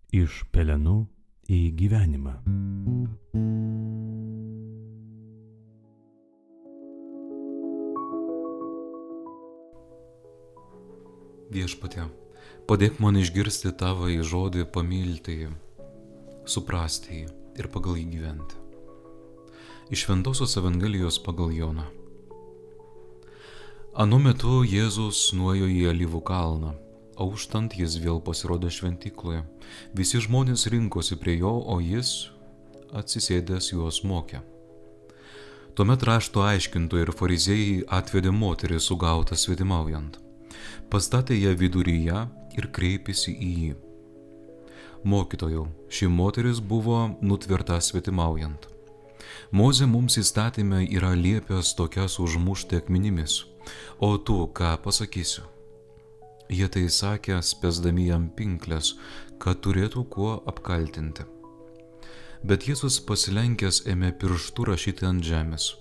Iš pelenų į gyvenimą. Viešpatie, padėk man išgirsti tavąjį žodį, pamilti jį, suprasti jį ir pagal jį gyventi. Iš Šventosios Evangelijos pagal Joną. Anu metu Jėzus nuėjo į Alyvų kalną. Auštant jis vėl pasirodė šventykloje. Visi žmonės rinkosi prie jo, o jis atsisėdęs juos mokė. Tuomet rašto aiškintojai ir fariziejai atvedė moterį sugautą svetimaujant. Pastatė ją viduryje ir kreipėsi į jį. Mokytojau, ši moteris buvo nutverta svetimaujant. Mozė mums įstatyme yra liepęs tokias užmušti akmenimis, o tu ką pasakysi? Jie tai sakė, spęsdami jam pinkles, kad turėtų kuo apkaltinti. Bet Jėzus pasilenkęs ėmė pirštu rašyti ant žemės.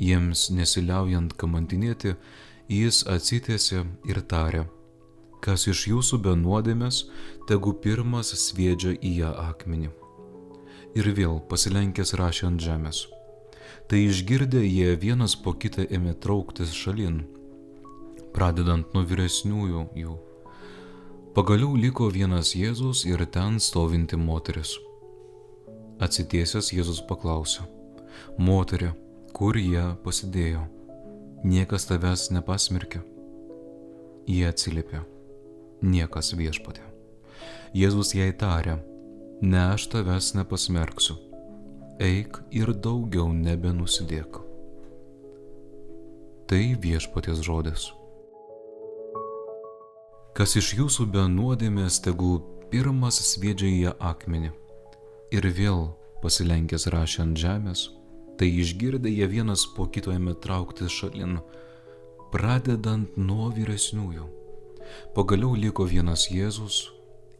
Jiems nesiliaujant kamantinėti, jis atsitiesė ir tarė: kas iš jūsų be nuodėmės, tegu pirmas sviedžia į ją akmenį. Ir vėl pasilenkęs rašė ant žemės. Tai išgirdę jie vienas po kitą ėmė trauktis šalin, pradedant nuo vyresniųjų jų. Pagaliau liko vienas Jėzus ir ten stovinti moteris. Atsitiesęs Jėzus paklausė: moterie, kur jie pasidėjo? Niekas tavęs nepasmerkė? Jie atsiliepė: niekas, Viešpatie. Jėzus jai tarė: ne, aš tavęs nepasmerksiu. Eik ir daugiau nebenusidėk. Tai Viešpaties žodis. Kas iš jūsų be nuodėmės, tegul pirmas sviedžia į ją akmenį. Ir vėl pasilenkęs rašė ant žemės. Tai išgirdę jie vienas po kito ėmė trauktis šalin, pradedant nuo vyresniųjų. Pagaliau liko vienas Jėzus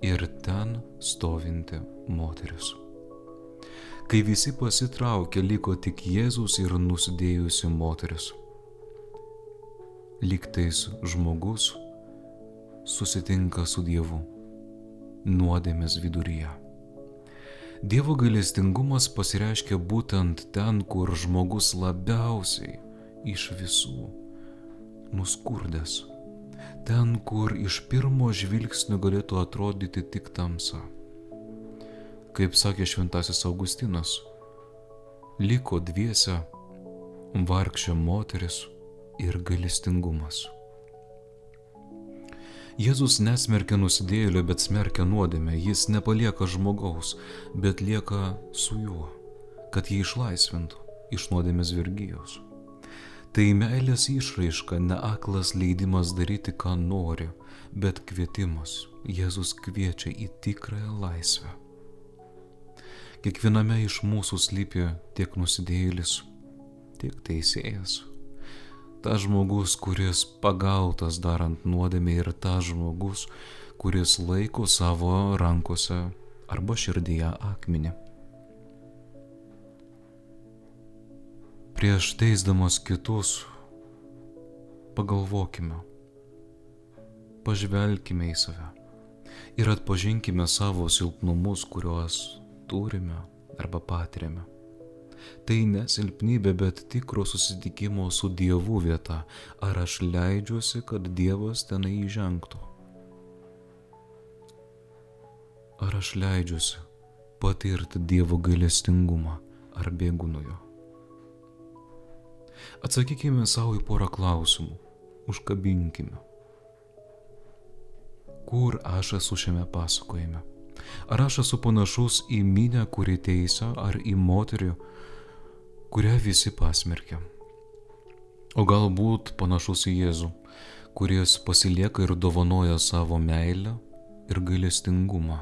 ir ten stovinti moteris. Kai visi pasitraukė, liko tik Jėzus ir nusidėjusi moteris. Lygtais žmogus susitinka su Dievu nuodėmės viduryje. Dievo gailestingumas pasireiškia būtent ten, kur žmogus labiausiai iš visų nuskurdęs. Ten, kur iš pirmo žvilgsnio galėtų atrodyti tik tamsa. Kaip sakė šventasis Augustinas, liko dviese vargšė moteris ir gailestingumas. Jėzus nesmerkia nusidėjėlio, bet smerkia nuodėmę. Jis nepalieka žmogaus, bet lieka su juo, kad jį išlaisvintų iš nuodėmės vergijos. Tai meilės išraiška, ne aklas leidimas daryti, ką nori, bet kvietimas. Jėzus kviečia į tikrąją laisvę. Kiekviename iš mūsų slypi tiek nusidėjėlis, tiek teisėjas. Tas žmogus, kuris pagautas darant nuodėmę, ir tas žmogus, kuris laiko savo rankose arba širdyje akmenį. Prieš teisdamas kitus, pagalvokime, pažvelkime į save ir atpažinkime savo silpnumus, kuriuos turime arba patiriame. Tai ne silpnybė, bet tikro susitikimo su Dievu vieta. Ar aš leidžiuosi, kad Dievas tenai įžengtų? Ar aš leidžiuosi patirti Dievo gailestingumą, ar bėgu nuo jo? Atsakykime savo į porą klausimų, užkabinkime. Kur aš esu šiame pasakojime? Ar aš esu panašus į minią, kuri teisia, ar į moterį, kurią visi pasmerkia? O galbūt panašus į Jėzų, kuris pasilieka ir dovanoja savo meilę ir gailestingumą?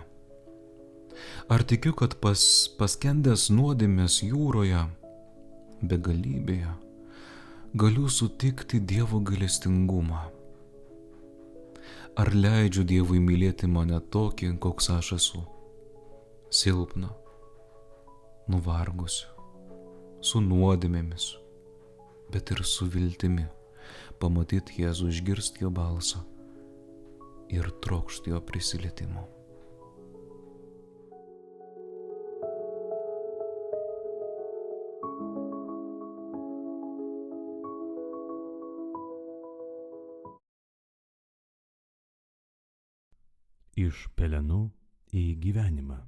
Ar tikiu, kad paskendęs nuodėmės jūroje, begalybėje, galiu sutikti Dievo gailestingumą? Ar leidžiu Dievui mylėti mane tokį, koks aš esu? Silpną, nuvargusi, su nuodėmėmis, bet ir su viltimi pamatyti Jėzų, išgirsti jo balsą ir trokšti jo prisilietimo. Iš pelenų į gyvenimą.